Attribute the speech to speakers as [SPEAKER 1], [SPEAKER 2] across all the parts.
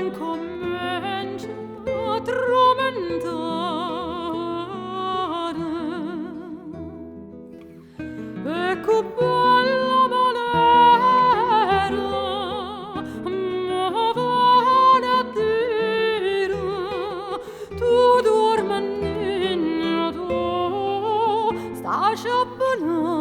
[SPEAKER 1] ben comincia a tormentare. Ecco bella manera, ma vale a dire, tu dormi niña, tu stai a ballare.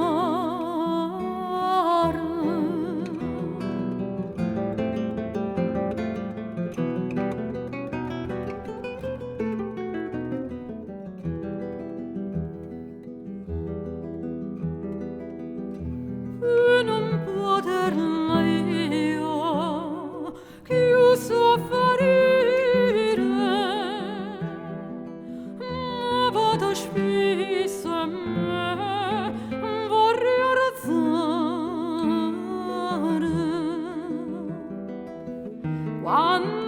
[SPEAKER 1] Non poterla io chiuso a farire, ma vado spesso a me vorrei razzare. Quando